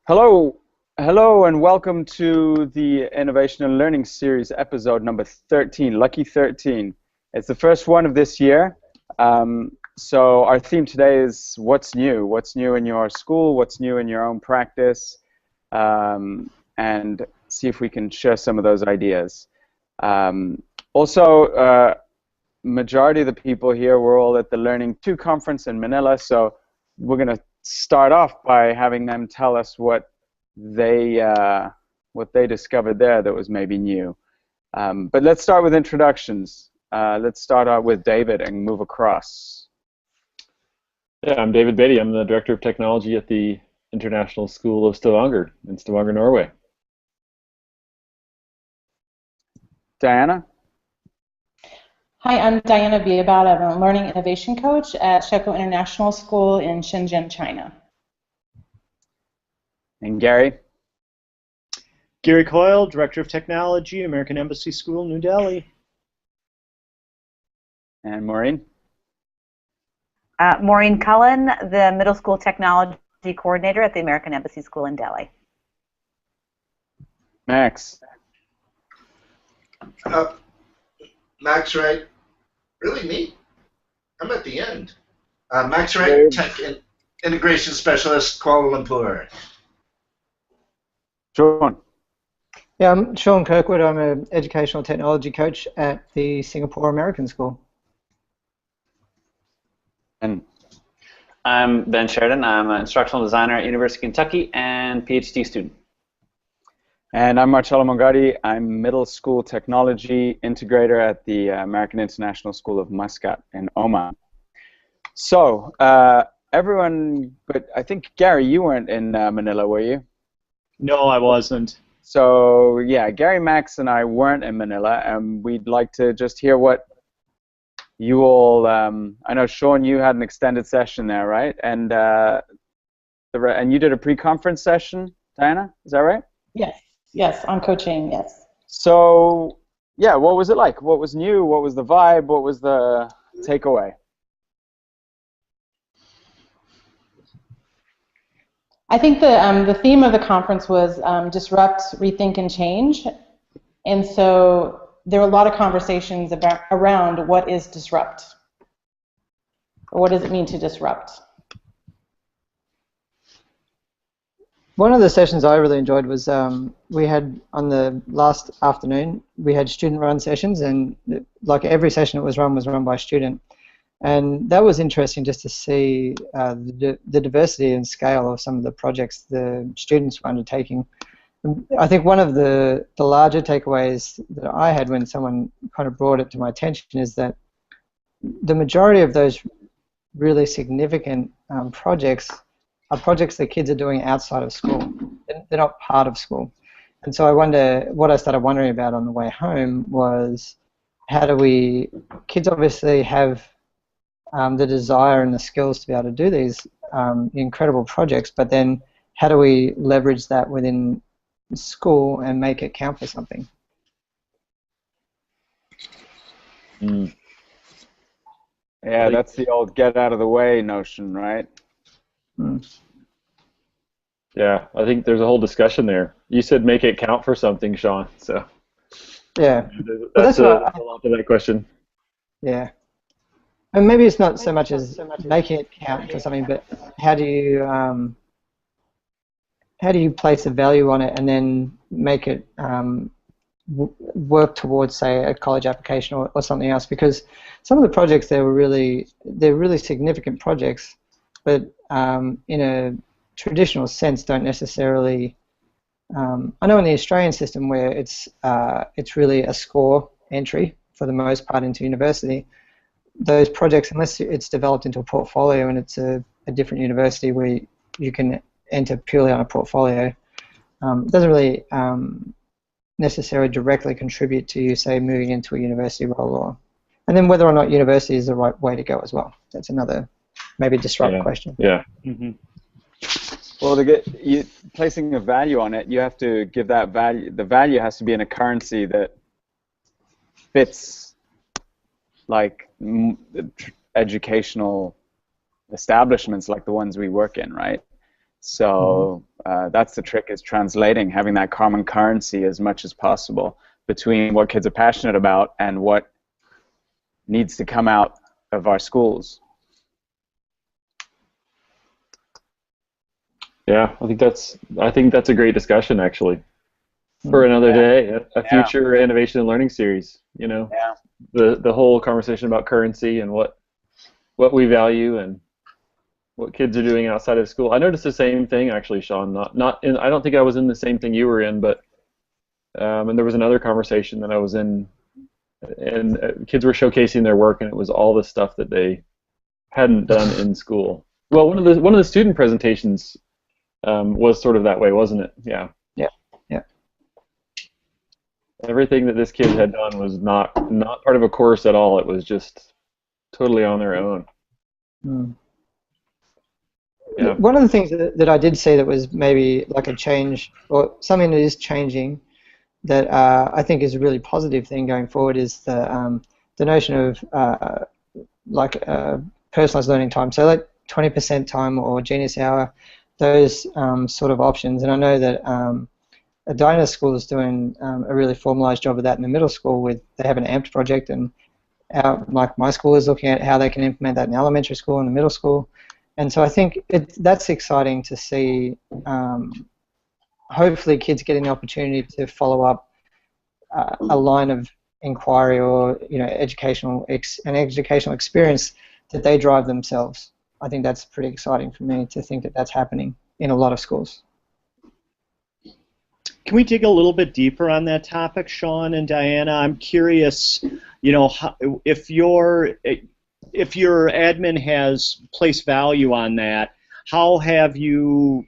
Hello, hello, and welcome to the Innovation and Learning Series, episode number 13, Lucky 13. It's the first one of this year. So our theme today is what's new? What's new in your school? What's new in your own practice? And see if we can share some of those ideas. Majority of the people here were all at the Learning2 conference in Manila, so we're going to start off by having them tell us what they discovered there that was maybe new. But let's start with introductions. Let's start out with David and move across. Yeah, I'm David Beatty. I'm the Director of Technology at the International School of Stavanger in Stavanger, Norway. Diana? Hi, I'm Diana Biabat. I'm a Learning Innovation Coach at Shekou International School in Shenzhen, China. And Gary? Gary Coyle, Director of Technology, American Embassy School, New Delhi. And Maureen? Maureen Cullen, the Middle School Technology Coordinator at the American Embassy School in Delhi. Max? Max Wright, really me? I'm at the end. Max Wright, Tech Integration Specialist, Kuala Lumpur. Sean? Yeah, I'm Sean Kirkwood. I'm an educational technology coach at the Singapore American School. And I'm Ben Sheridan. I'm an instructional designer at University of Kentucky and PhD student. And I'm Marcello Mongatti. I'm middle school technology integrator at the American International School of Muscat in Oman. So, everyone, but I think, Gary, you weren't in Manila, were you? No, I wasn't. So, yeah, Gary, Max, and I weren't in Manila, and we'd like to just hear what you all, I know, Sean, you had an extended session there, right? And and you did a pre-conference session, Diana, is that right? Yes, on coaching, yes. So, yeah, what was it like? What was new? What was the vibe? What was the takeaway? I think the theme of the conference was disrupt, rethink, and change. And so there were a lot of conversations around what is disrupt, or what does it mean to disrupt. One of the sessions I really enjoyed was we had, on the last afternoon, we had student-run sessions, and like every session that was run by a student. And that was interesting just to see the diversity and scale of some of the projects the students were undertaking. I think one of the larger takeaways that I had when someone kind of brought it to my attention is that the majority of those really significant projects are projects that kids are doing outside of school. They're not part of school. And so what I started wondering about on the way home was kids obviously have the desire and the skills to be able to do these incredible projects, but then how do we leverage that within school and make it count for something? Yeah, that's the old get out of the way notion, right? Yeah, I think there's a whole discussion there. You said make it count for something, Sean. So yeah, that's a lot to that question. Yeah, and maybe it's not so much as making it count for something, but how do you place a value on it and then make it work towards, say, a college application or something else? Because some of the projects they're really significant projects, but in a traditional sense don't necessarily. I know in the Australian system where it's really a score entry for the most part into university, those projects, unless it's developed into a portfolio and it's a different university where you can enter purely on a portfolio, it doesn't really necessarily directly contribute to you, say, moving into a university role, and then whether or not university is the right way to go as well. That's another maybe disrupt question. Yeah. Mm-hmm. Well, placing a value on it, you have to give that value. The value has to be in a currency that fits, like educational establishments like the ones we work in, right? So that's the trick, is translating, having that common currency as much as possible between what kids are passionate about and what needs to come out of our schools. Yeah, I think that's a great discussion, actually, for another day, a future innovation and learning series. You know, the whole conversation about currency and what we value and what kids are doing outside of school. I noticed the same thing, actually, Sean. I don't think I was in the same thing you were in, but and there was another conversation that I was in, and kids were showcasing their work, and it was all the stuff that they hadn't done in school. Well, one of the student presentations was sort of that way, wasn't it? Yeah. Yeah. Everything that this kid had done was not part of a course at all. It was just totally on their own. Yeah. One of the things that I did see that was maybe like a change, or something that is changing, that I think is a really positive thing going forward, is the notion of personalized learning time. So like 20% time or Genius Hour, those sort of options. And I know that Diana's school is doing a really formalized job of that in the middle school. They have an AMPed project, and like my school is looking at how they can implement that in elementary school and the middle school. And so I think that's exciting to see. Hopefully, kids getting the opportunity to follow up a line of inquiry, or educational experience that they drive themselves. I think that's pretty exciting for me to think that that's happening in a lot of schools. Can we dig a little bit deeper on that topic, Sean and Diana? I'm curious, if your admin has placed value on that, how have you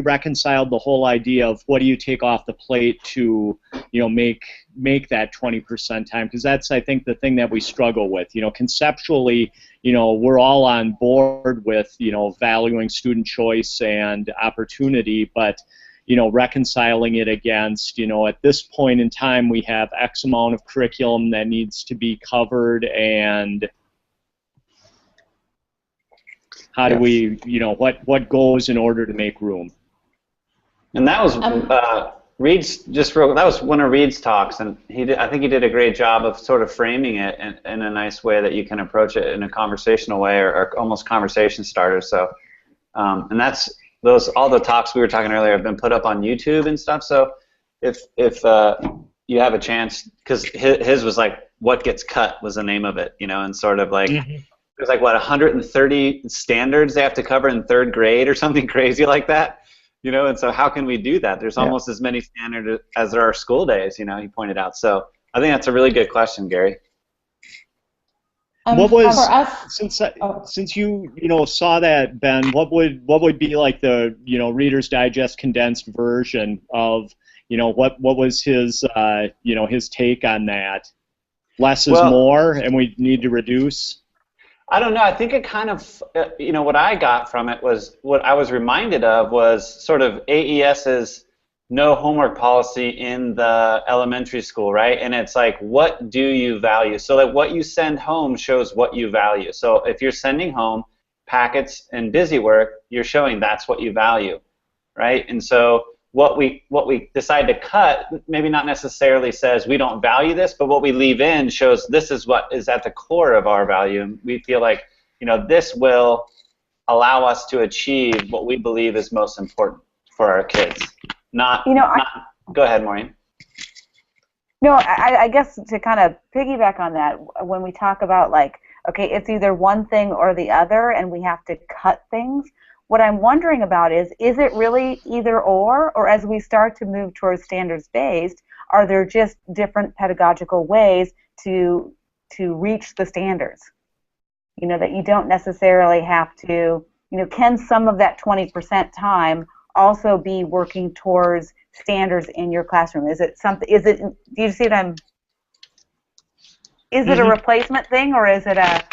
reconciled the whole idea of what do you take off the plate to, make that 20% time? Because that's, I think, the thing that we struggle with. Conceptually, we're all on board with, valuing student choice and opportunity, but, reconciling it against, at this point in time we have X amount of curriculum that needs to be covered, and how do we, what goes in order to make room? And that was Reed's that was one of Reed's talks, and I think he did a great job of sort of framing it in a nice way that you can approach it in a conversational way, or almost conversation starter. So, and that's all the talks we were talking earlier have been put up on YouTube and stuff. So if you have a chance, because his was like "What Gets Cut" was the name of it, and sort of like. There's like, 130 standards they have to cover in 3rd grade or something crazy like that, and so how can we do that? There's almost as many standards as there are school days, he pointed out. So I think that's a really good question, Gary. What was, since you saw that, Ben, what would be like the Reader's Digest condensed version of what was his his take on that? Less is more, and we need to reduce. I don't know. I think it kind of, what I got from it was, what I was reminded of was sort of AES's no homework policy in the elementary school, right? And it's like, what do you value? So that what you send home shows what you value. So if you're sending home packets and busy work, you're showing that's what you value, right? And so what we decide to cut maybe not necessarily says we don't value this, but what we leave in shows this is what is at the core of our value. And we feel like, this will allow us to achieve what we believe is most important for our kids. Go ahead, Maureen. No, I guess to kind of piggyback on that, when we talk about like, okay, it's either one thing or the other, and we have to cut things. What I'm wondering about is it really either or as we start to move towards standards-based, are there just different pedagogical ways to reach the standards? That you don't necessarily have to, can some of that 20% time also be working towards standards in your classroom? Is it something, do you see what I'm, is it a replacement thing, or is it a?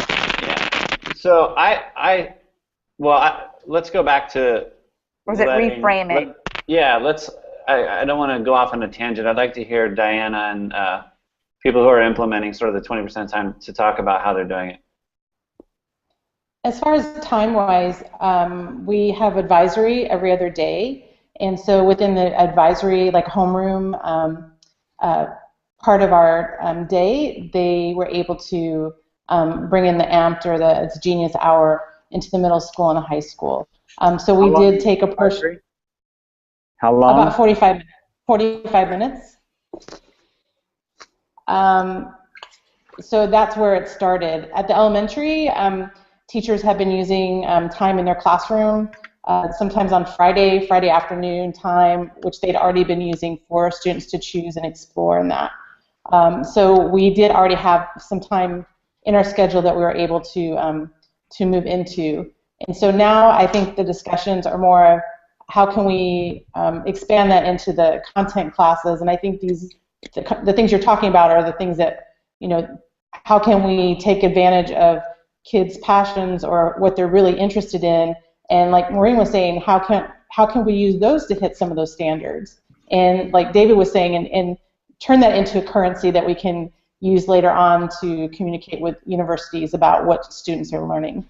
Yeah. So let's go back to. Or is it reframing? I don't want to go off on a tangent. I'd like to hear Diana and people who are implementing sort of the 20% time to talk about how they're doing it. As far as time-wise, we have advisory every other day, And so within the advisory, like homeroom part of our day, they were able to bring in the AMPT, or the Genius Hour, into the middle school and the high school. So we did take a portion. How long? About 45 minutes. 45 minutes. So that's where it started. At the elementary, teachers have been using time in their classroom, sometimes on Friday afternoon time, which they'd already been using for students to choose and explore in that. So we did already have some time in our schedule that we were able to move into. And so now I think the discussions are more of how can we expand that into the content classes. And I think the things you're talking about are the things that, how can we take advantage of kids' passions or what they're really interested in, and like Maureen was saying, how can we use those to hit some of those standards, and like David was saying, and turn that into a currency that we can use later on to communicate with universities about what students are learning.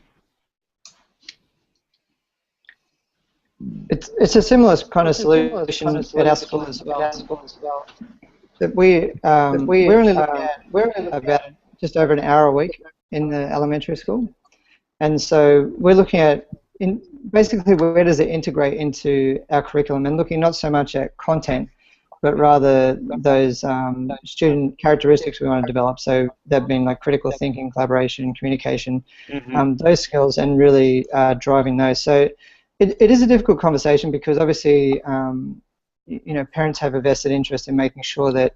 It's a similar kind of solution at our school as well. That we're only looking at about just over an hour a week in the elementary school, and so we're looking at basically where does it integrate into our curriculum, and looking not so much at content, but rather those student characteristics we want to develop. So they've been like critical thinking, collaboration, communication, those skills, and really driving those. So it is a difficult conversation because obviously parents have a vested interest in making sure that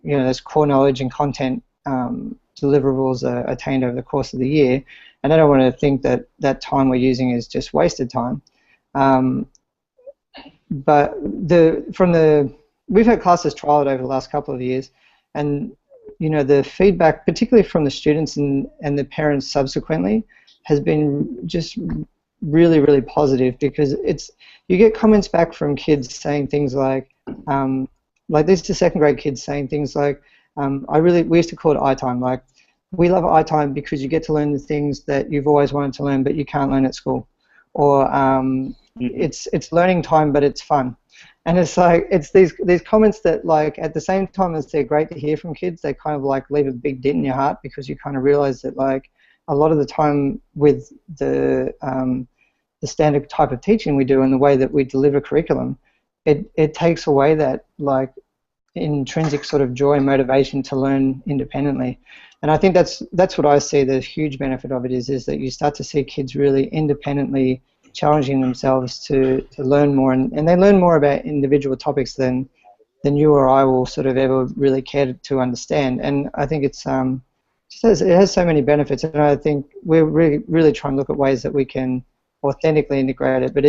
there's core knowledge and content deliverables are attained over the course of the year, and I don't want to think that that time we're using is just wasted time. But we've had classes trial it over the last couple of years, and the feedback, particularly from the students and the parents subsequently, has been just really, really positive, because you get comments back from kids saying things like these are second grade kids saying things like, we used to call it iTime, like, we love iTime because you get to learn the things that you've always wanted to learn but you can't learn at school, or it's learning time but it's fun. And it's like, it's these comments that, like, at the same time as they're great to hear from kids, they kind of like leave a big dent in your heart, because you kind of realize that, like, a lot of the time with the standard type of teaching we do and the way that we deliver curriculum, it takes away that, like, intrinsic sort of joy and motivation to learn independently. And I think that's what I see the huge benefit of it is that you start to see kids really independently challenging themselves to learn more, and they learn more about individual topics than you or I will sort of ever really care to understand. And I think it has so many benefits, and I think we're really trying to look at ways that we can authentically integrate it. But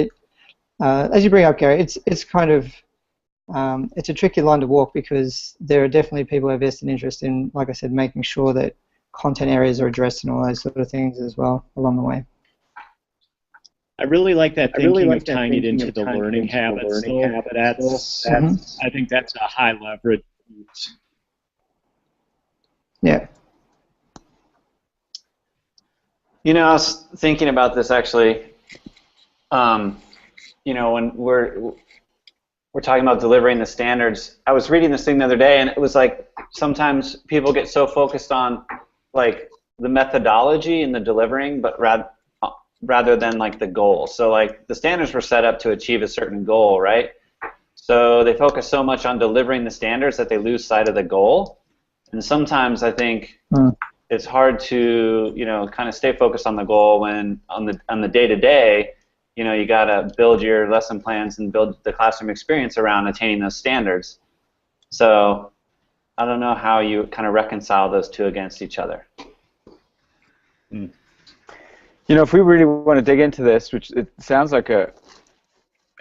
as you bring up, Gary, it's kind of it's a tricky line to walk, because there are definitely people who have vested interest in, like I said, making sure that content areas are addressed and all those sort of things as well along the way. I really like that thinking of tying it into the learning habits, though. I think that's a high leverage. Yeah. I was thinking about this actually. When we're talking about delivering the standards, I was reading this thing the other day, and it was like sometimes people get so focused on, like, the methodology and the delivering, but rather than, like, the goal. So, like, the standards were set up to achieve a certain goal, right? So they focus so much on delivering the standards that they lose sight of the goal. And sometimes I think it's hard to, kind of stay focused on the goal when on the day-to-day, you got to build your lesson plans and build the classroom experience around attaining those standards. So I don't know how you kind of reconcile those two against each other. If we really want to dig into this, which it sounds like a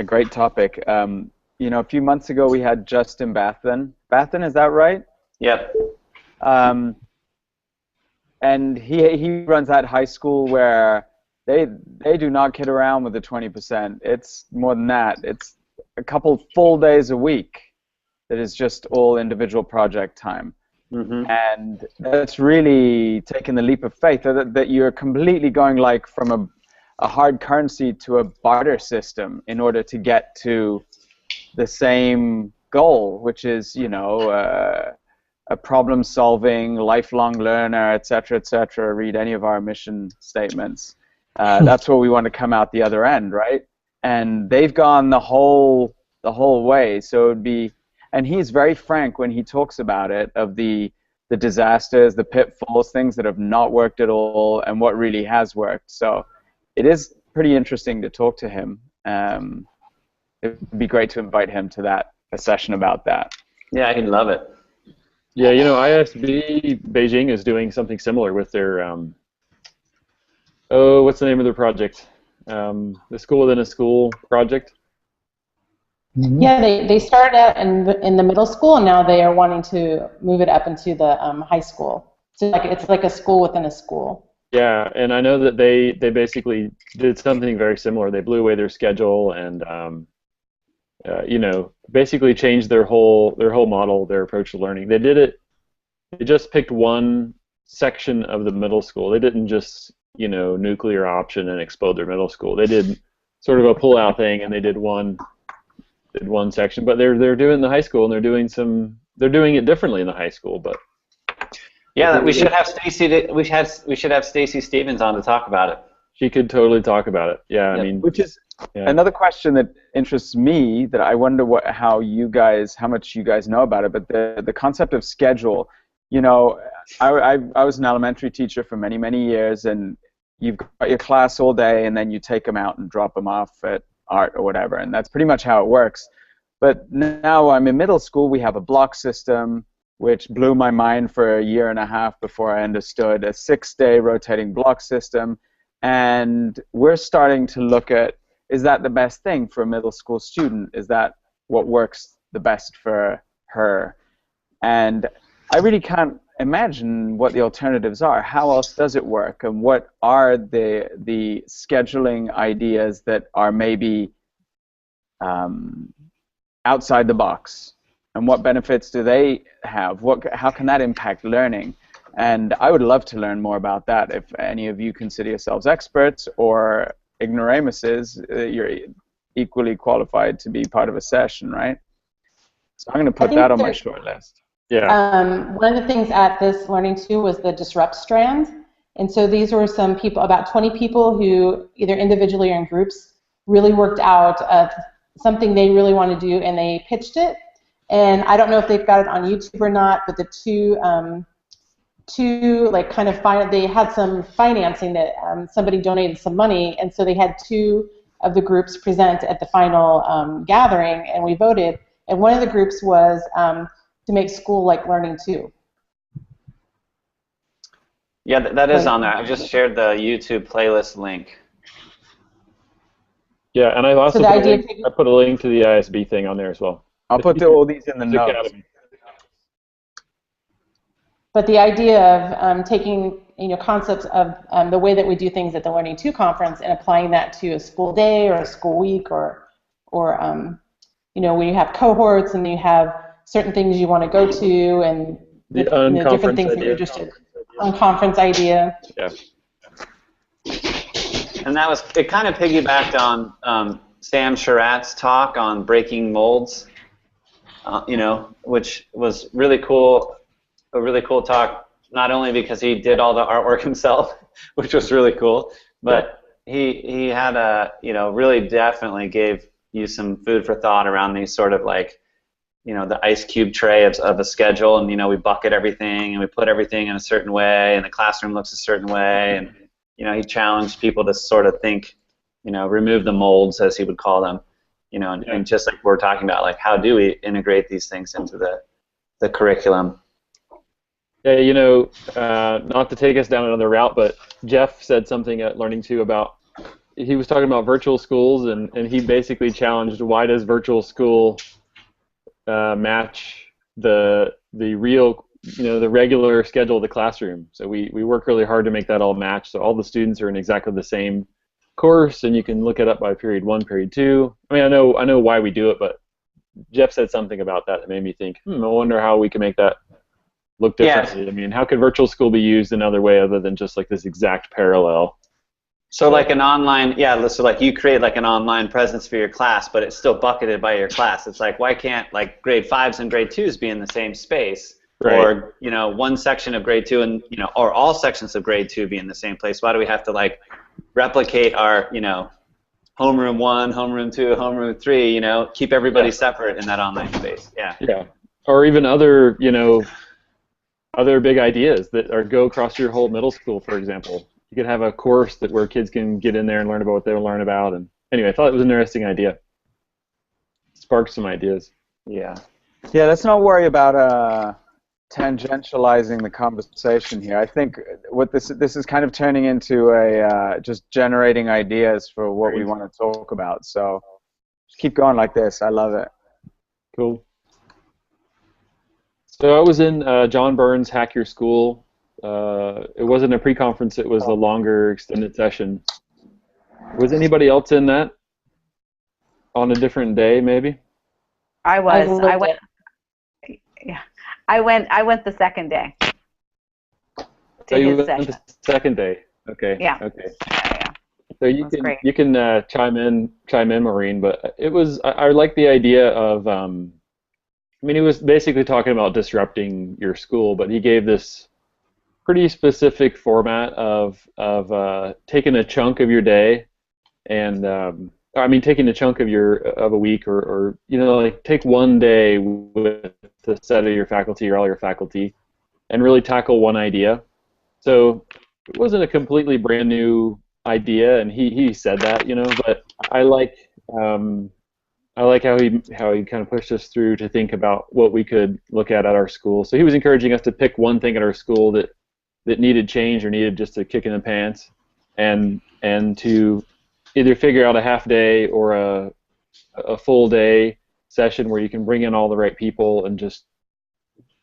great topic, a few months ago we had Justin Bathen. Bathen, is that right? Yep. And he runs that high school where they do not kid around with the 20%. It's more than that. It's a couple full days a week that is just all individual project time. And that's really taking the leap of faith, that you're completely going, like, from a hard currency to a barter system in order to get to the same goal, which is, you know, a problem-solving, lifelong learner, et cetera, read any of our mission statements. That's where we want to come out the other end, right? And they've gone the whole way. So it'd be, and he's very frank when he talks about it, of the disasters, the pitfalls, things that have not worked at all, and what really has worked. So it is pretty interesting to talk to him. It would be great to invite him to a session about that. Yeah, he'd love it. Yeah, you know, ISB Beijing is doing something similar with their, what's the name of their project? The School Within a School project. Mm-hmm. Yeah, they started out in the middle school, and now they are wanting to move it up into the high school. So it's like a school within a school. Yeah, and I know that they basically did something very similar. They blew away their schedule and you know, basically changed their whole model, their approach to learning. They did it. They just picked one section of the middle school. They didn't just, you know, nuclear option and explode their middle school. They did sort of a pull-out thing, and they did one section. But they're doing the high school, and they're doing it differently in the high school. But yeah, we should have Stacy. We should have Stacy Stevens on to talk about it. She could totally talk about it. Yeah, I mean, which is another question that interests me, that I wonder how much you guys know about it. But the concept of schedule. You know, I was an elementary teacher for many years, and you've got your class all day, and then you take them out and drop them off at art or whatever, and that's pretty much how it works. But now I'm in middle school. We have a block system, which blew my mind for a year and a half before I understood a 6-day rotating block system. And we're starting to look at, is that the best thing for a middle school student? Is that what works the best for her? And I really can't imagine what the alternatives are. How else does it work? And what are the scheduling ideas that are maybe outside the box? And what benefits do they have? How can that impact learning? And I would love to learn more about that. If any of you consider yourselves experts or ignoramuses, you're equally qualified to be part of a session, right? So I'm going to put that on my short list. Yeah. One of the things at this Learning2 was the disrupt strand. And so these were some people, about 20 people who either individually or in groups really worked out something they really want to do, and they pitched it. And I don't know if they've got it on YouTube or not, but the two like kind of they had some financing that somebody donated some money, and so they had two of the groups present at the final gathering, and we voted. And one of the groups was to make school like Learning2. Yeah, that is on there. I just shared the YouTube playlist link. Yeah, and I also put a link to the ISB thing on there as well. I'll put all these in the notes. Academy. But the idea of taking concepts of the way that we do things at the Learning2 conference and applying that to a school day or a school week, or when you have cohorts and you have certain things you want to go to, and the different things that you're interested in. Unconference idea. Yeah. And it kind of piggybacked on Sam Sherratt's talk on breaking molds, which was really cool. A really cool talk, not only because he did all the artwork himself, which was really cool, but he had really definitely gave you some food for thought around these sort of like, the ice cube tray of a schedule, and we bucket everything and we put everything in a certain way, and the classroom looks a certain way, and he challenged people to sort of think, remove the molds, as he would call them, and just like we're talking about, like how do we integrate these things into the curriculum. Yeah, not to take us down another route, but Jeff said something at Learning2 about, he was talking about virtual schools, and he basically challenged, why does virtual school match the real, the regular schedule of the classroom? So we work really hard to make that all match, so all the students are in exactly the same course, and you can look it up by period 1, period 2. I mean, I know why we do it, but Jeff said something about that made me think, I wonder how we can make that look differently. Yeah. I mean, how could virtual school be used another way other than just like this exact parallel? So like an online, yeah, so like you create like an online presence for your class, but it's still bucketed by your class. It's like, why can't like grade 5s and grade 2s be in the same space? Right. Or, you know, one section of grade 2 and, you know, or all sections of grade 2 be in the same place? Why do we have to like replicate our, you know, homeroom 1, homeroom 2, homeroom 3, you know, keep everybody separate in that online space? Yeah. Yeah. Or even other, you know, other big ideas that are go across your whole middle school, for example. You could have a course that where kids can get in there and learn about what they will learn about. And anyway, I thought it was an interesting idea. Sparked some ideas. Yeah. Yeah, let's not worry about tangentializing the conversation here. I think what this is kind of turning into a just generating ideas for what we want to talk about. So just keep going like this. I love it. Cool. So I was in John Burns' Hack Your School. It wasn't a pre-conference, it was a longer extended session. Was anybody else in that? On a different day, maybe? I was. I went. Yeah, I went the second day. So you went the second day. Okay. Yeah. Okay. Yeah. So you can chime in, Maureen. But it was I like the idea of I mean, he was basically talking about disrupting your school, but he gave this pretty specific format of taking a chunk of your day, and I mean taking a chunk of a week, or you know, like take one day with a set of your faculty or all your faculty, and really tackle one idea. So it wasn't a completely brand new idea, and he said that, you know, but I like how he kind of pushed us through to think about what we could look at our school. So he was encouraging us to pick one thing at our school that needed change or needed just a kick in the pants, and to either figure out a half day or a full day session where you can bring in all the right people and just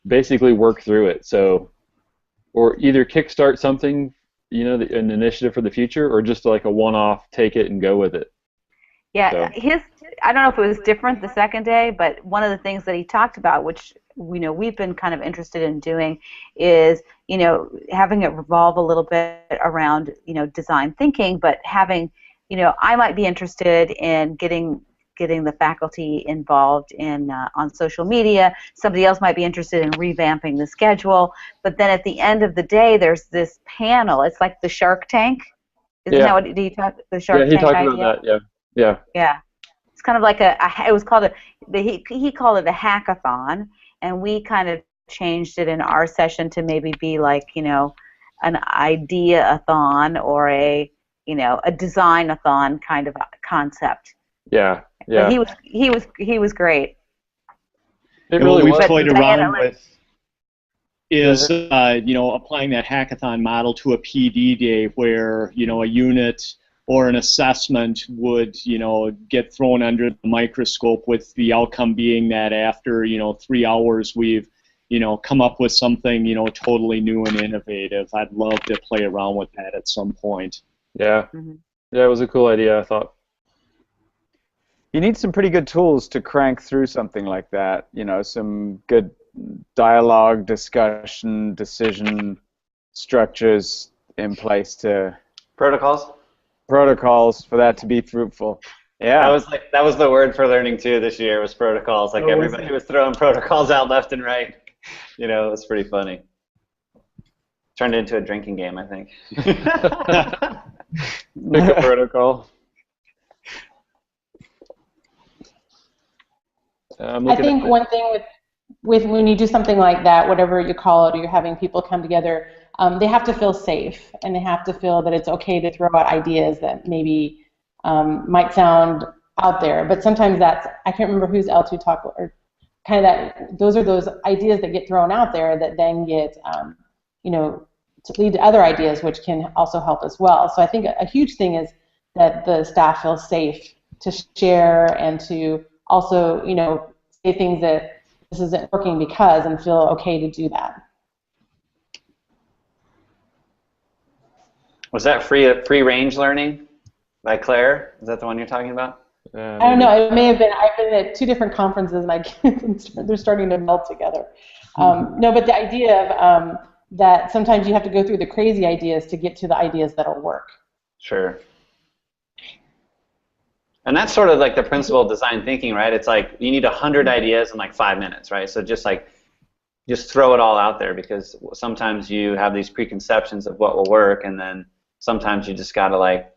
basically work through it. So, or either kickstart something, you know, an initiative for the future, or just like a one-off, take it and go with it. Yeah, so. I don't know if it was different the second day, but one of the things that he talked about, which we've been kind of interested in doing, is, you know, having it revolve a little bit around, you know, design thinking, but having, you know, I might be interested in getting the faculty involved in on social media. Somebody else might be interested in revamping the schedule. But then at the end of the day, there's this panel. It's like the Shark Tank. Isn't that what did he talk? The Shark Tank idea. Yeah, he talked about that. Yeah. Yeah. Yeah. It's kind of like it was called he called it a hackathon, and we kind of changed it in our session to maybe be like, you know, an idea-a-thon or a design-a-thon kind of concept. Yeah. Yeah. But he was great. It really we was. toyed around with is you know, applying that hackathon model to a PD day where, you know, a unit or an assessment would, you know, get thrown under the microscope, with the outcome being that after, you know, 3 hours we've, you know, come up with something, you know, totally new and innovative. I'd love to play around with that at some point. Yeah. Yeah, it was a cool idea, I thought. You need some pretty good tools to crank through something like that. You know, some good dialogue, discussion, decision structures in place to... Protocols for that to be fruitful. Yeah. That was the word for Learning2 this year, was protocols. Like everybody was throwing protocols out left and right. You know, it was pretty funny. Turned into a drinking game, I think. Pick a protocol. I think one thing with when you do something like that, whatever you call it, or you're having people come together, they have to feel safe, and they have to feel that it's okay to throw out ideas that maybe might sound out there. But sometimes I can't remember who's else who talked, or kind of that, those are those ideas that get thrown out there that then get, you know, to lead to other ideas, which can also help as well. So I think a huge thing is that the staff feels safe to share and to also, you know, say things that this isn't working because, and feel okay to do that. Was that free range learning by Claire? Is that the one you're talking about? I don't know. It may have been. I've been at 2 different conferences. My kids, they're starting to meld together. No, but the idea of that sometimes you have to go through the crazy ideas to get to the ideas that'll work. Sure. And that's sort of like the principle of design thinking, right? It's like you need 100 ideas in like 5 minutes, right? So just throw it all out there, because sometimes you have these preconceptions of what will work, and then sometimes you just gotta like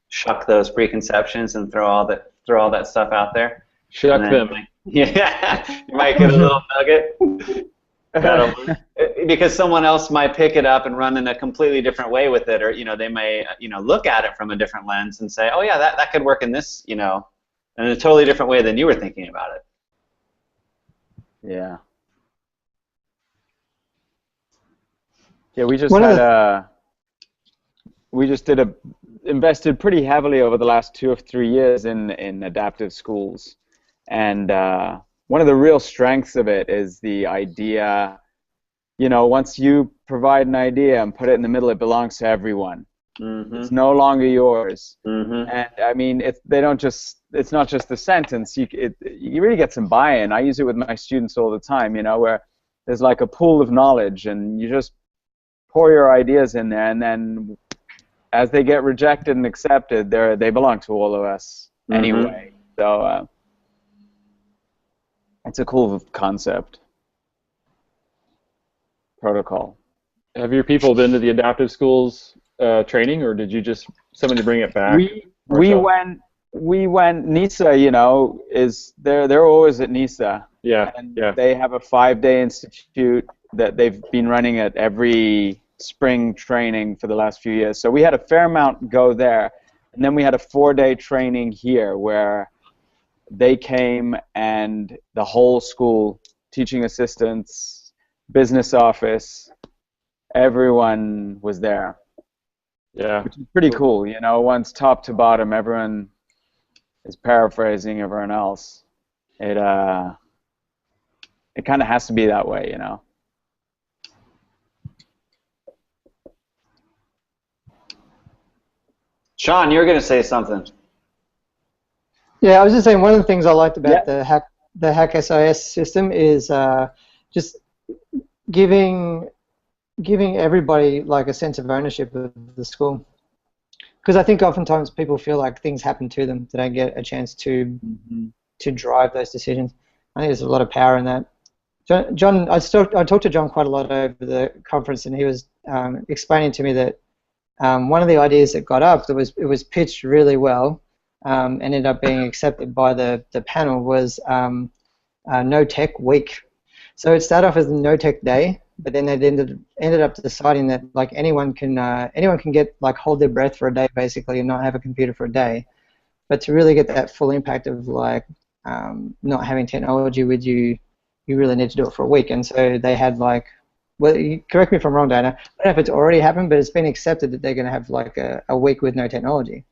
shuck those preconceptions and throw all that stuff out there. Shuck them. Yeah, you might get a little nugget. Because someone else might pick it up and run in a completely different way with it, or they may look at it from a different lens and say, oh yeah, that could work in this, in a totally different way than you were thinking about it. Yeah. Yeah, we just invested pretty heavily over the last 2 or 3 years in adaptive schools, and one of the real strengths of it is the idea, once you provide an idea and put it in the middle, it belongs to everyone. Mm-hmm. It's no longer yours. Mm-hmm. And I mean, it's not just the sentence. You really get some buy-in. I use it with my students all the time, where there's like a pool of knowledge, and you just pour your ideas in there, and then as they get rejected and accepted, they belong to all of us anyway. So it's a cool concept. Protocol. Have your people been to the adaptive schools training, or did you just somebody bring it back? We went. NISA, they're always at NISA. Yeah. And yeah. They have a 5-day institute that they've been running at every spring training for the last few years. So we had a fair amount go there, and then we had a 4-day training here where they came, and the whole school, teaching assistants, business office, everyone was there. Yeah. Which is pretty cool, once top to bottom, everyone is paraphrasing everyone else. It kind of has to be that way, Sean, you were going to say something. Yeah, I was just saying one of the things I liked about the Hack SIS system is just giving everybody like a sense of ownership of the school. Because I think oftentimes people feel like things happen to them. They don't get a chance to drive those decisions. I think there's a lot of power in that. John, I talked to John quite a lot over the conference, and he was explaining to me that one of the ideas that got up, it was pitched really well, ended up being accepted by the panel, was No Tech Week. So it started off as the No Tech Day, but then they ended up deciding that like anyone can get like hold their breath for a day basically and not have a computer for a day, but to really get that full impact of like not having technology with you, you really need to do it for a week. And so they had like, well, correct me if I'm wrong, Dana, I don't know if it's already happened, but it's been accepted that they're going to have like a week with no technology.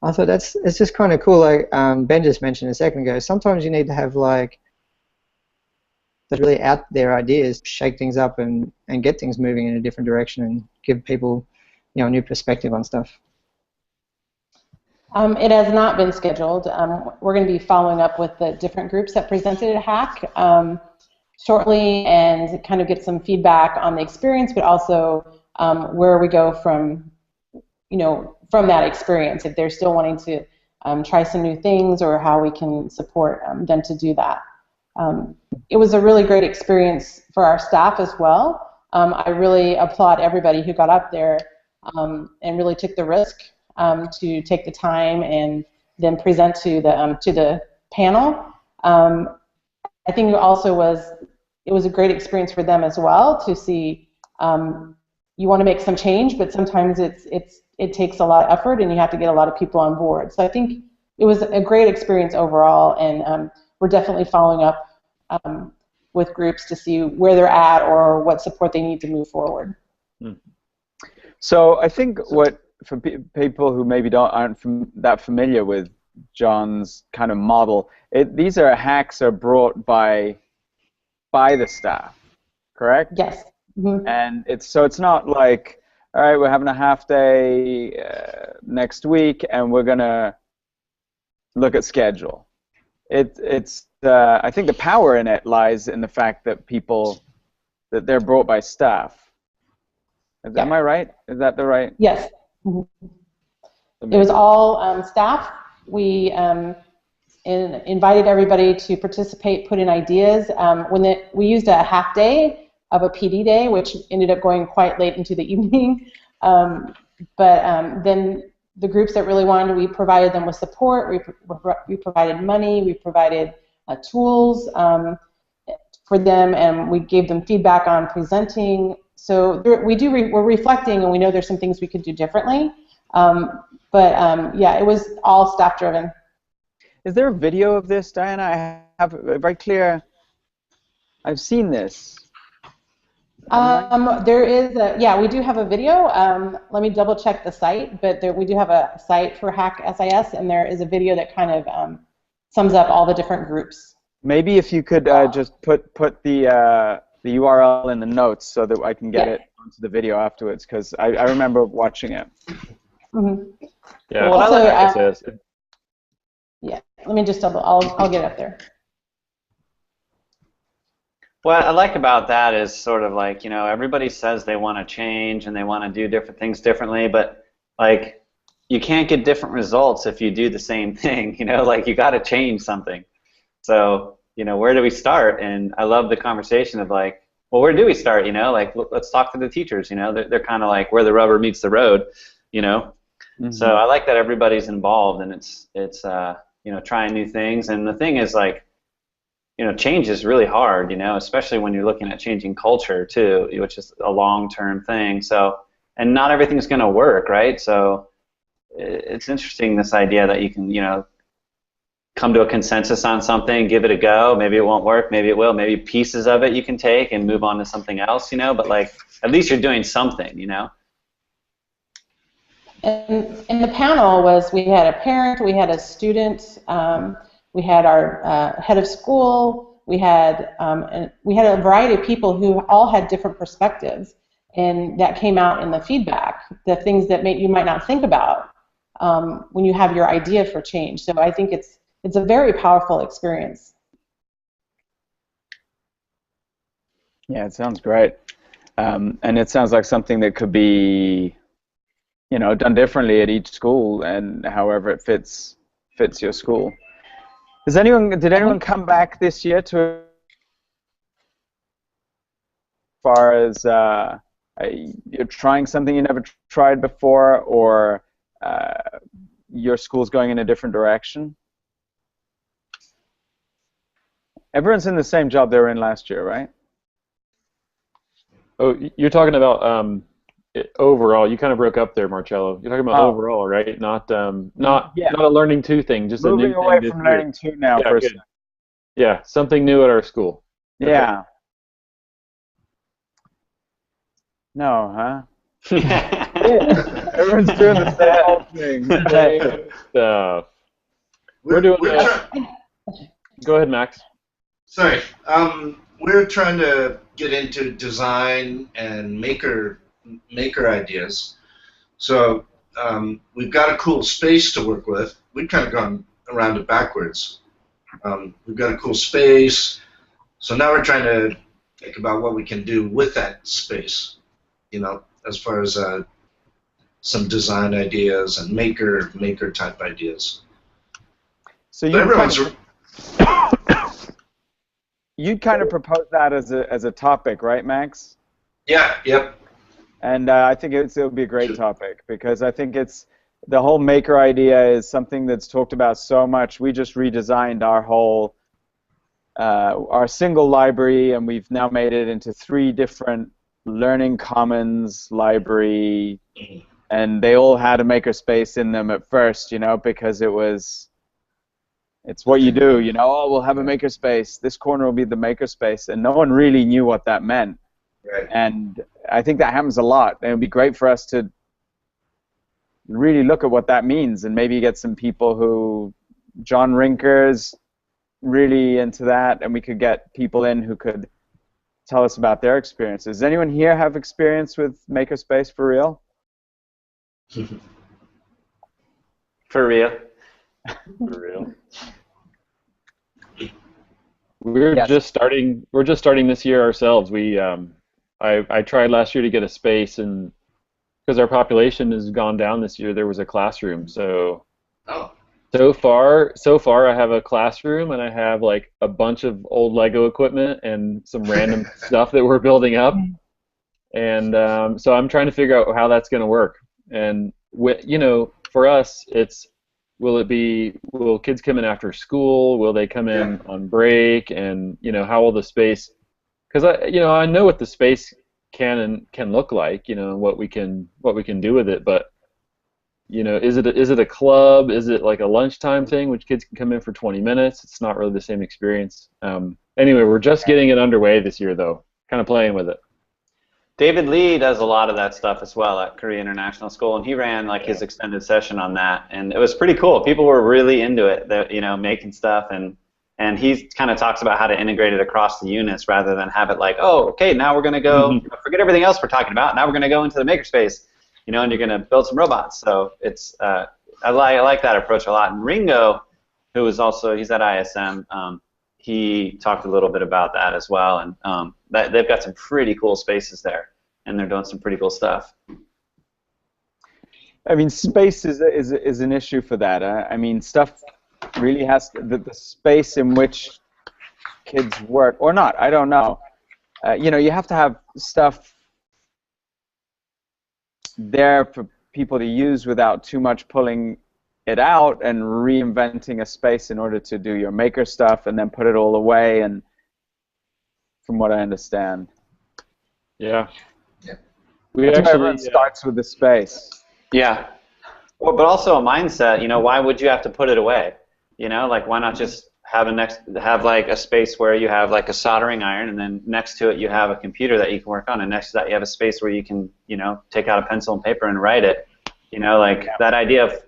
I thought it's just kind of cool. Like Ben just mentioned a second ago, sometimes you need to have like those really out there ideas, shake things up and get things moving in a different direction and give people, a new perspective on stuff. It has not been scheduled. We're going to be following up with the different groups that presented at Hack shortly and kind of get some feedback on the experience, but also where we go from that experience, if they're still wanting to try some new things or how we can support them to do that. It was a really great experience for our staff as well. I really applaud everybody who got up there and really took the risk to take the time and then present to the panel. I think it was a great experience for them as well to see. You want to make some change, but sometimes it takes a lot of effort, and you have to get a lot of people on board. So I think it was a great experience overall, and we're definitely following up with groups to see where they're at or what support they need to move forward. So I think for people who maybe aren't that familiar with John's kind of model, these hacks are brought by the staff, correct? Yes. Mm-hmm. And it's not like, all right, we're having a half day next week and we're gonna look at schedule. I think the power in it lies in the fact that they're brought by staff. Am I right? Is that the right? Yes. Mm-hmm. It was all staff. We invited everybody to participate, put in ideas. We used a half day of a PD day, which ended up going quite late into the evening. Then the groups that really wanted, we provided them with support. We provided money. We provided tools for them, and we gave them feedback on presenting. So we're reflecting, and we know there's some things we could do differently. Yeah, it was all staff driven. Is there a video of this, Diana? I have a very clear. I've seen this. There is yeah, we do have a video. Let me double check the site, but we do have a site for Hack SIS, and there is a video that kind of sums up all the different groups. Maybe if you could just put the URL in the notes so that I can get it onto the video afterwards, because I remember watching it. Mm-hmm. Yeah. Well, also, Hack SIS. Yeah, let me just double. I'll get up there. What I like about that is sort of like, everybody says they want to change and they want to do different things differently, but like you can't get different results if you do the same thing, like you got to change something. So, where do we start? And I love the conversation of like, well, where do we start? Like let's talk to the teachers, they're kind of like where the rubber meets the road, Mm-hmm. So I like that everybody's involved and it's trying new things. And the thing is like, change is really hard, especially when you're looking at changing culture too, which is a long-term thing. So, and not everything's going to work, right? So, it's interesting this idea that you can, come to a consensus on something, give it a go. Maybe it won't work, maybe it will. Maybe pieces of it you can take and move on to something else, But like, at least you're doing something, And the panel was, we had a parent, we had a student. We had our head of school. We had a variety of people who all had different perspectives, and that came out in the feedback. The things that you might not think about when you have your idea for change. So I think it's a very powerful experience. Yeah, it sounds great, and it sounds like something that could be, done differently at each school, and however it fits your school. Did anyone come back this year to as far as you're trying something you never tried before, or your school's going in a different direction? Everyone's in the same job they were in last year, right? Oh, you're talking about overall. You kind of broke up there, Marcello. You're talking about overall, right? Not a Learning2 thing, just moving a new away thing from Learning2 now yeah, for a good. second. Yeah, something new at our school. Yeah. Okay. No, huh? Yeah. Everyone's doing the same old thing. Stuff. We're doing that. Go ahead, Max. Sorry. We're trying to get into design and maker ideas. So we've got a cool space to work with. We've kind of gone around it backwards. We've got a cool space. So now we're trying to think about what we can do with that space, as far as some design ideas and maker type ideas. So you kind of proposed that as a topic, right, Max? Yeah. Yep. And I think it would be a great topic, because I think the whole maker idea is something that's talked about so much. We just redesigned our single library, and we've now made it into 3 different learning commons library, and they all had a makerspace in them at first, because it's what you do, oh, we'll have a makerspace, this corner will be the makerspace, and no one really knew what that meant. Right. And I think that happens a lot, and it would be great for us to really look at what that means, and maybe get some people who, John Rinker's really into that, and we could get people in who could tell us about their experiences. Does anyone here have experience with makerspace for real? For real. For real. We're just starting this year ourselves. I tried last year to get a space, and because our population has gone down this year, there was a classroom. So Oh. so far I have a classroom, and I have like a bunch of old Lego equipment and some random stuff that we're building up. And so I'm trying to figure out how that's going to work. And you know, for us, it's will kids come in after school? Will they come in on break? And you know, how will the space? Because I know what the space can look like, you know, and what we can do with it. But you know, is it a club? Is it like a lunchtime thing, which kids can come in for 20 minutes? It's not really the same experience. Anyway, we're just getting it underway this year, though, kind of playing with it. David Lee does a lot of that stuff as well at Korea International School, and he ran like his extended session on that, and it was pretty cool. People were really into it, you know, making stuff, and he kind of talks about how to integrate it across the units rather than have it like, oh, okay, now we're going to go, you know, forget everything else we're talking about, now we're going to go into the makerspace, you know, and you're going to build some robots. So it's I like that approach a lot. And Ringo, who is also, he's at ISM, he talked a little bit about that as well, and they've got some pretty cool spaces there, and they're doing some pretty cool stuff. I mean, space is an issue for that. I mean, stuff really has the space in which kids work, or not, I don't know. You know, you have to have stuff there for people to use without too much pulling it out and reinventing a space in order to do your maker stuff and then put it all away, and from what I understand. Yeah. Everyone starts with the space. Yeah. Well, but also a mindset, you know, why would you have to put it away? You know, like why not just have like a space where you have like a soldering iron, and then next to it you have a computer that you can work on, and next to that you have a space where you can, you know, take out a pencil and paper and write it. You know, like that idea of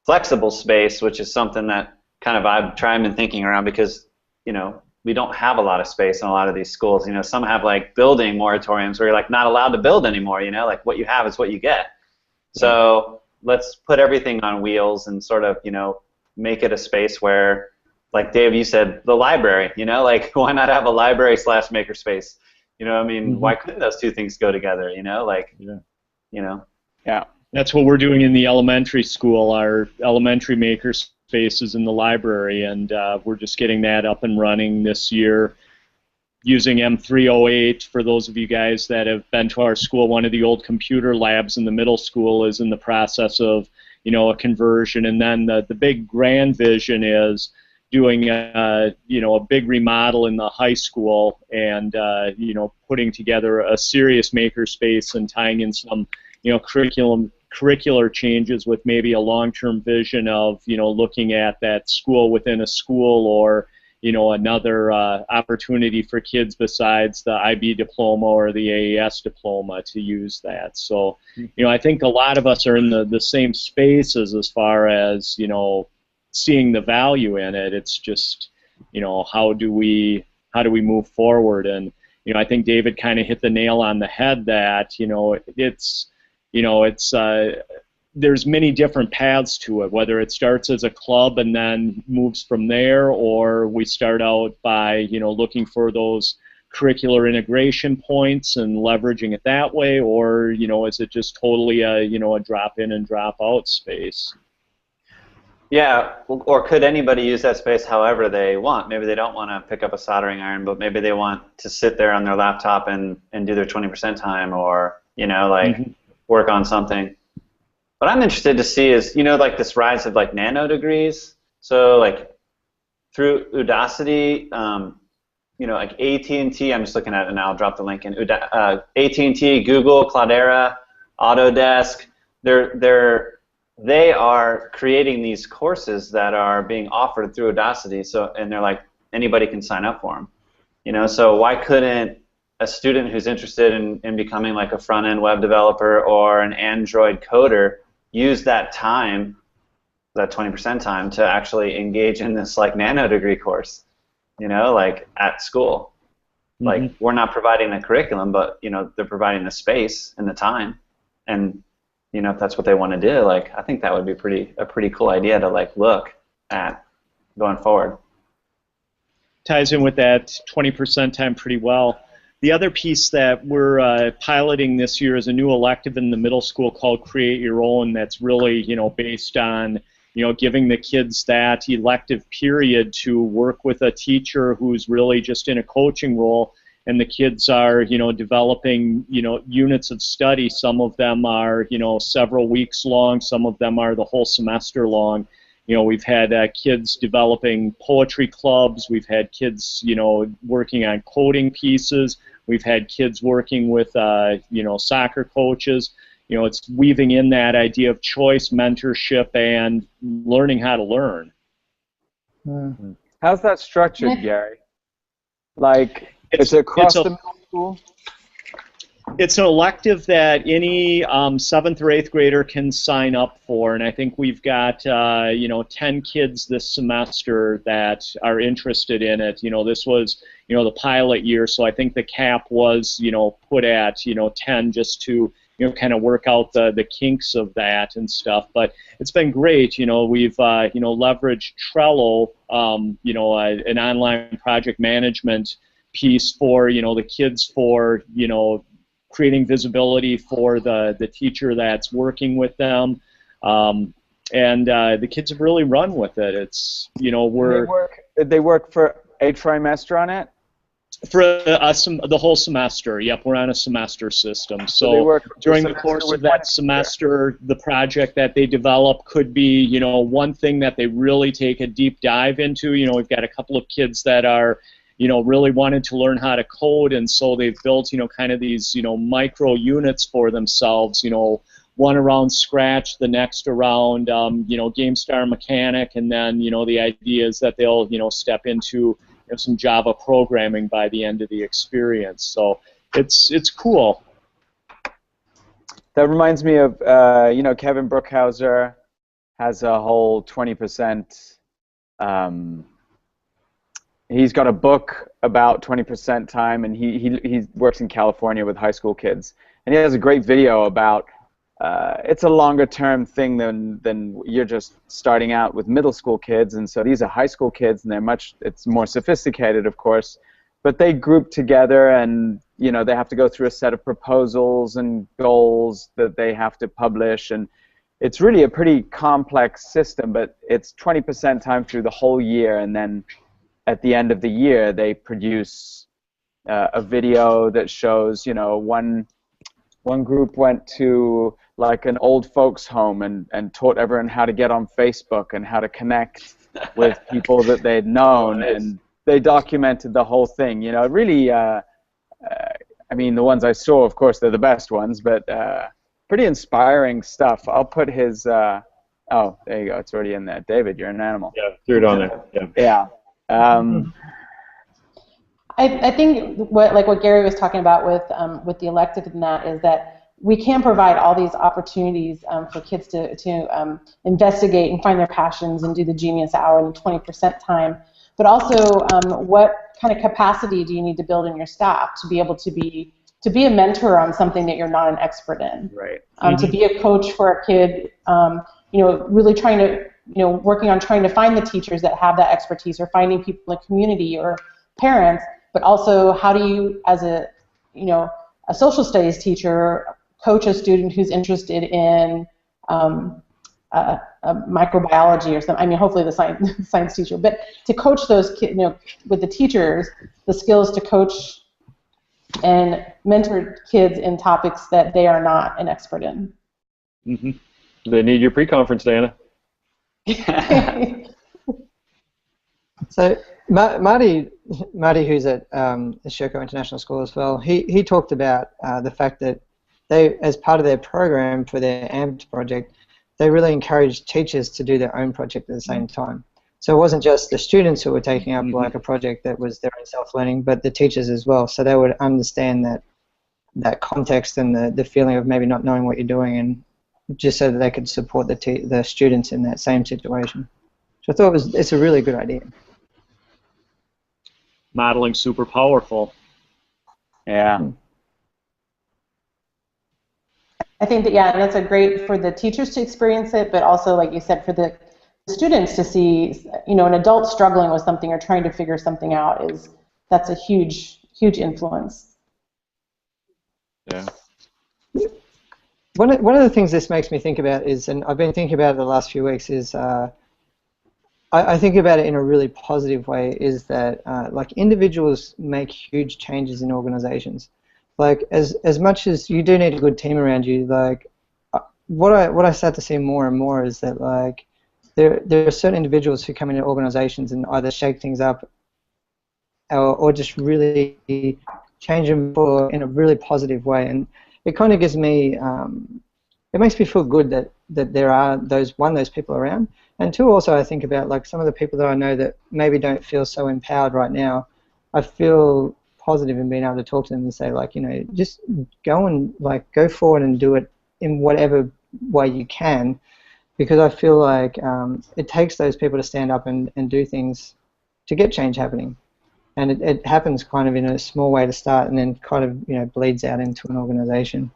flexible space, which is something that kind of I've been thinking around, because, you know, we don't have a lot of space in a lot of these schools. You know, some have like building moratoriums where you're like not allowed to build anymore, you know, like what you have is what you get. So let's put everything on wheels and sort of, you know, make it a space where, like Dave, you said, the library, you know, like why not have a library / makerspace? You know, I mean, why couldn't those two things go together, you know, like, you know. Yeah. That's what we're doing in the elementary school. Our elementary maker space is in the library, and we're just getting that up and running this year using M308. For those of you guys that have been to our school, one of the old computer labs in the middle school is in the process of, you know, a conversion. And then the big grand vision is doing you know, a big remodel in the high school, and you know, putting together a serious maker space and tying in some, you know, curricular changes with maybe a long-term vision of, you know, looking at that school within a school, or, you know, another opportunity for kids besides the IB diploma or the AES diploma to use that. So, you know, I think a lot of us are in the same spaces as far as, you know, seeing the value in it. It's just, you know, how do we move forward? And, you know, I think David kind of hit the nail on the head that, you know, there's many different paths to it, whether it starts as a club and then moves from there, or we start out by, you know, looking for those curricular integration points and leveraging it that way, or, you know, is it just totally a, you know, a drop in and drop out space? Yeah, or could anybody use that space however they want? Maybe they don't want to pick up a soldering iron, but maybe they want to sit there on their laptop and do their 20% time, or, you know, like work on something. What I'm interested to see is, you know, like this rise of like nanodegrees. So like through Udacity, you know, like AT&T, I'm just looking at it now, I'll drop the link in. AT&T, Google, Cloudera, Autodesk, they are creating these courses that are being offered through Udacity, so, and they're like, anybody can sign up for them. You know, so why couldn't a student who's interested in becoming like a front-end web developer or an Android coder use that time, that 20% time, to actually engage in this like nanodegree course, you know, like at school. Like, we're not providing the curriculum, but, you know, they're providing the space and the time. And, you know, if that's what they want to do, like, I think that would be a pretty cool idea to like look at going forward. Ties in with that 20% time pretty well. The other piece that we're piloting this year is a new elective in the middle school called Create Your Own. That's really, based on, giving the kids that elective period to work with a teacher who's really just in a coaching role. And the kids are, developing, units of study. Some of them are, several weeks long. Some of them are the whole semester long. We've had kids developing poetry clubs. We've had kids, working on coding pieces. We've had kids working with, soccer coaches. It's weaving in that idea of choice, mentorship, and learning how to learn. Mm-hmm. How's that structured, Gary? Like, is it across the middle school? It's an elective that any 7th or 8th grader can sign up for, and I think we've got 10 kids this semester that are interested in it. This was the pilot year, so I think the cap was put at 10 just to kind of work out the kinks of that and stuff. But it's been great. We've leveraged Trello, an online project management piece for the kids, for creating visibility for the teacher that's working with them, and the kids have really run with it. It's they work for a trimester on it. For the whole semester. Yep, we're on a semester system. So during the course of that semester, the project that they develop could be one thing that they really take a deep dive into. We've got a couple of kids that are really wanted to learn how to code, and so they've built, kind of these, micro units for themselves, one around Scratch, the next around, GameStar Mechanic, and then, the idea is that they'll, step into some Java programming by the end of the experience. So it's cool. That reminds me of, Kevin Brookhouser has a whole 20%, he's got a book about 20% time, and he works in California with high school kids, and he has a great video about it's a longer term thing than you're just starting out with middle school kids, and so these are high school kids, and it's more sophisticated, of course, but they group together, and they have to go through a set of proposals and goals that they have to publish, and it's really a pretty complex system, but it's 20% time through the whole year, and then at the end of the year, they produce a video that shows, one group went to like an old folks home and taught everyone how to get on Facebook and how to connect with people that they'd known, and they documented the whole thing. Really, I mean, the ones I saw, of course, they're the best ones, but pretty inspiring stuff. I'll put his, oh, there you go, it's already in there. David, you're an animal. Yeah, threw it on there. Yeah. I think what Gary was talking about with the elective and that is that we can provide all these opportunities for kids to investigate and find their passions and do the Genius Hour in the 20% time, but also what kind of capacity do you need to build in your staff to be able to be a mentor on something that you're not an expert in, right? To be a coach for a kid, really trying to working on trying to find the teachers that have that expertise, or finding people in the community or parents, but also how do you, as a social studies teacher, coach a student who's interested in microbiology or something. I mean, hopefully the science teacher, but to coach those kids, with the teachers, the skills to coach and mentor kids in topics that they are not an expert in. Mm-hmm. They need your pre-conference, Diana. So Marty, who's at Sherco International School as well, he talked about the fact that they, as part of their program for their AMPed project, they really encouraged teachers to do their own project at the same time. So it wasn't just the students who were taking up like a project that was their own self-learning, but the teachers as well. So they would understand that context and the feeling of maybe not knowing what you're doing, and just so that they could support the students in that same situation. So I thought it's a really good idea. Modeling super powerful. Yeah. I think that, yeah, that's a great for the teachers to experience it, but also, like you said, for the students to see, an adult struggling with something or trying to figure something out that's a huge influence. Yeah. One of the things this makes me think about is, and I've been thinking about it the last few weeks, is I think about it in a really positive way, is that like individuals make huge changes in organizations. Like as much as you do need a good team around you, like what I start to see more and more is that like there are certain individuals who come into organizations and either shake things up or just really change them in a really positive way, and it kind of gives me it makes me feel good that there are those people around, and two, also I think about like some of the people that I know that maybe don't feel so empowered right now. I feel positive in being able to talk to them and say, like, you know, just go forward and do it in whatever way you can, because I feel like it takes those people to stand up and do things to get change happening. And it happens kind of in a small way to start, and then kind of, you know, bleeds out into an organization.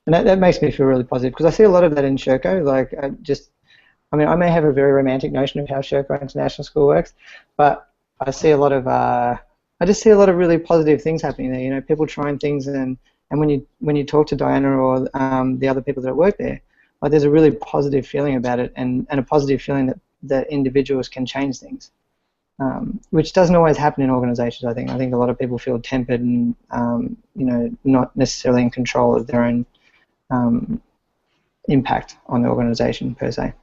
And that makes me feel really positive, because I see a lot of that in Sherco. Like, I mean, I may have a very romantic notion of how Sherco International School works, but I see a lot of, I just see a lot of really positive things happening there. You know, people trying things, and when you talk to Diana or the other people that work there, like, there's a really positive feeling about it, and a positive feeling that individuals can change things. Which doesn't always happen in organizations, I think. I think a lot of people feel tempered and, you know, not necessarily in control of their own impact on the organization per se.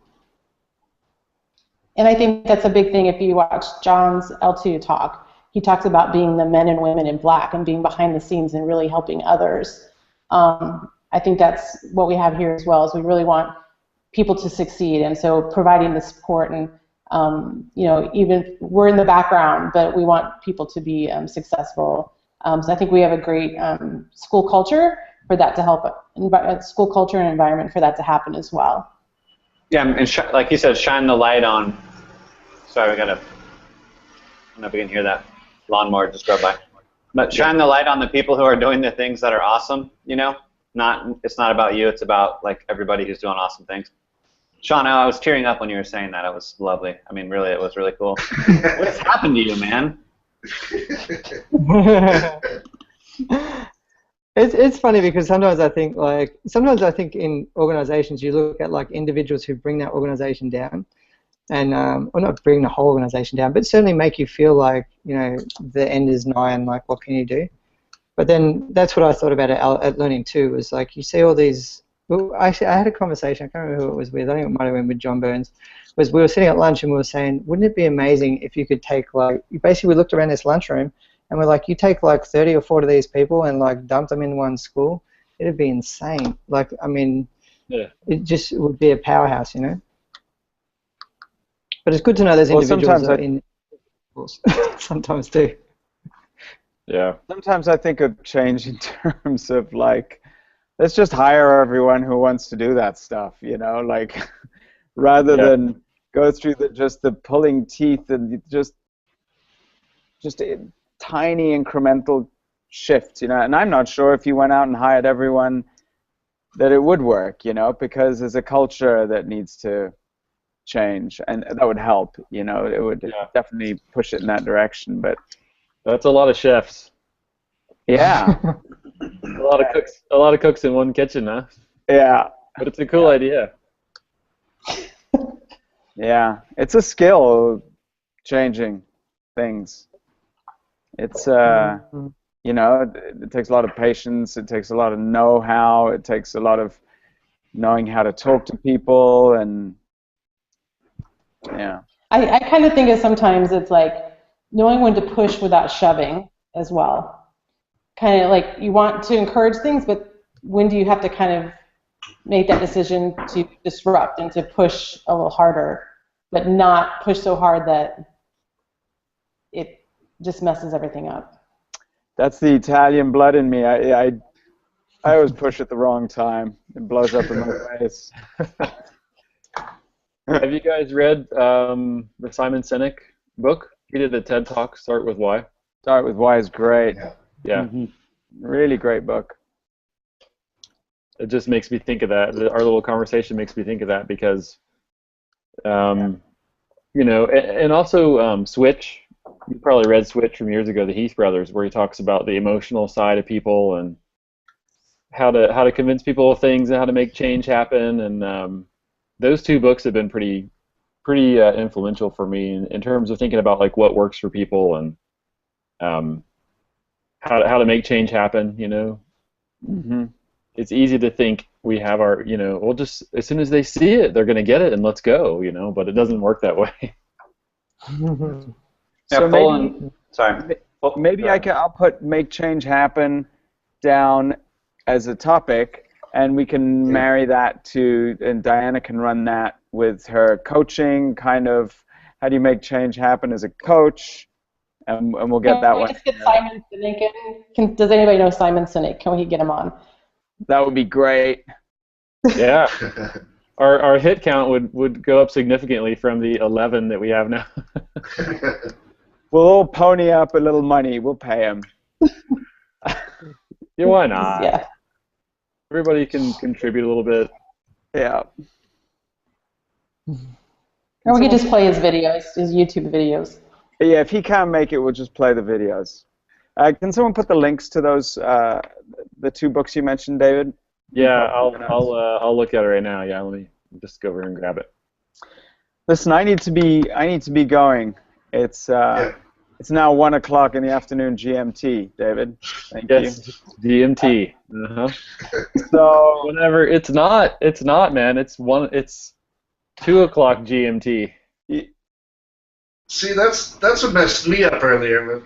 And I think that's a big thing. If you watch John's L2 talk, he talks about being the men and women in black and being behind the scenes and really helping others. I think that's what we have here as well, is we really want people to succeed, and so providing the support and you know, even we're in the background, but we want people to be successful. So I think we have a great school culture for that to help, school culture and environment for that to happen as well. Yeah, and like you said, shine the light on. Sorry, I don't know if you can hear that lawnmower just drove by. But shine the light on the people who are doing the things that are awesome. You know, it's not about you. It's about like everybody who's doing awesome things. Sean, I was tearing up when you were saying that. It was lovely. I mean, really, it was really cool. What has happened to you, man? It's funny, because sometimes I think in organizations you look at like individuals who bring that organization down, and or not bring the whole organization down, but certainly make you feel like, you know, the end is nigh and like, what can you do? But then that's what I thought about at Learning2, was like, you see all these. Well, actually, I had a conversation, I can't remember who it was with, I think it might have been with John Burns, was we were sitting at lunch and we were saying, wouldn't it be amazing if you could take, like, basically we looked around this lunchroom and we're like, you take like 30 or 40 of these people and like dump them in one school, it'd be insane. Like, I mean, yeah, it just would be a powerhouse, you know? But it's good to know there's individuals that are in schools. Sometimes too. Yeah. Sometimes I think of change in terms of like, let's just hire everyone who wants to do that stuff, you know, like, rather than go through just the pulling teeth and just a tiny incremental shift, you know. And I'm not sure if you went out and hired everyone that it would work, you know, because there's a culture that needs to change, and that would help, you know. It would definitely push it in that direction. But that's a lot of chefs. Yeah. A lot of cooks in one kitchen, huh? Yeah. But it's a cool idea. Yeah, it's a skill, changing things. It's you know, it takes a lot of patience. It takes a lot of know-how. It takes a lot of knowing how to talk to people, and yeah. I kind of think of sometimes it's like knowing when to push without shoving as well. Kind of like you want to encourage things, but when do you have to kind of make that decision to disrupt and to push a little harder, but not push so hard that it just messes everything up? That's the Italian blood in me. I always push at the wrong time. It blows up in my face. Have you guys read the Simon Sinek book? He did a TED Talk, Start With Why. Start With Why is great. Yeah. Mm-hmm. Really great book. It just makes me think of that. Our little conversation makes me think of that, because, you know, and also Switch. You probably read Switch from years ago, the Heath brothers, where he talks about the emotional side of people, and how to convince people of things and how to make change happen. And those two books have been pretty influential for me in terms of thinking about like what works for people and how to make change happen. You know, it's easy to think we have our, you know, well, just as soon as they see it, they're going to get it and let's go. You know, but it doesn't work that way. So maybe I'll put make change happen down as a topic, and we can marry that to, and Diana can run that with her coaching, kind of how do you make change happen as a coach, and we'll get that one. Just get Simon Sinek in? Does anybody know Simon Sinek? Can we get him on? That would be great. Yeah. Our hit count would go up significantly from the 11 that we have now. We'll all pony up a little money. We'll pay him. Yeah, why not? Yeah. Everybody can contribute a little bit. Yeah. Or we could just play his videos, his YouTube videos. Yeah, if he can't make it, we'll just play the videos. Can someone put the links to those, the two books you mentioned, David? Yeah, I'll look at it right now. Yeah, let me just go over and grab it. Listen, I need to be going. It's now 1 o'clock in the afternoon GMT, David. Thank you. GMT. So whenever it's not, man. It's 2 o'clock GMT. See, that's what messed me up earlier.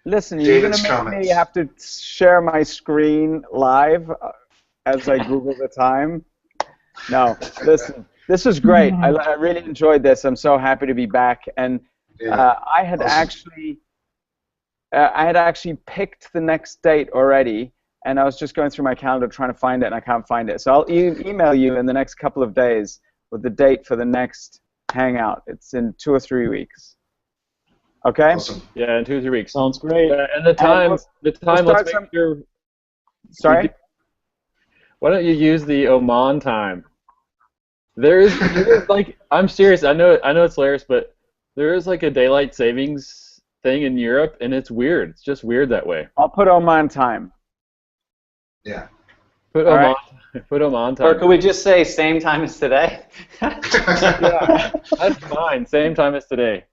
Listen, you're going to make me have to share my screen live as I Google the time. No, listen, this was great. I really enjoyed this. I'm so happy to be back. And I had actually picked the next date already, and I was just going through my calendar trying to find it, and I can't find it. So I'll email you in the next couple of days with the date for the next Hangout. It's in 2 or 3 weeks. Okay? Awesome. Yeah, in 2 or 3 weeks. Sounds great. And the time, let's make sure. Sorry? Why don't you use the Oman time? There is like, I'm serious. I know it's hilarious, but there is like a daylight savings thing in Europe, and it's weird. It's just weird that way. I'll put Oman time. Yeah. Put Oman time. Or could we just say same time as today? Yeah, that's fine. Same time as today.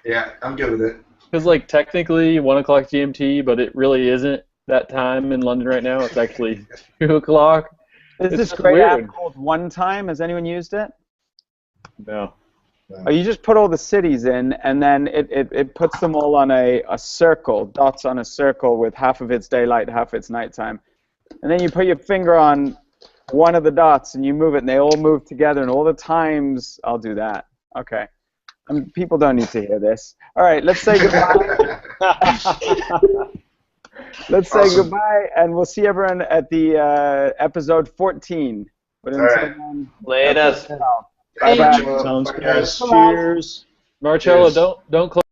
Yeah, I'm good with it. Because like technically 1 o'clock GMT, but it really isn't that time in London right now. It's actually 2 o'clock. Is this great app called One Time? Has anyone used it? No. Oh, you just put all the cities in, and then it puts them all on a circle, dots on a circle with half of its daylight, half its nighttime. And then you put your finger on one of the dots, and you move it, and they all move together, and all the times, I'll do that. Okay. People don't need to hear this. All right, let's say goodbye. Let's say goodbye, and we'll see everyone at the episode 14. But until then, later. Bye-bye. Sounds good. Cheers. Marcello, don't close.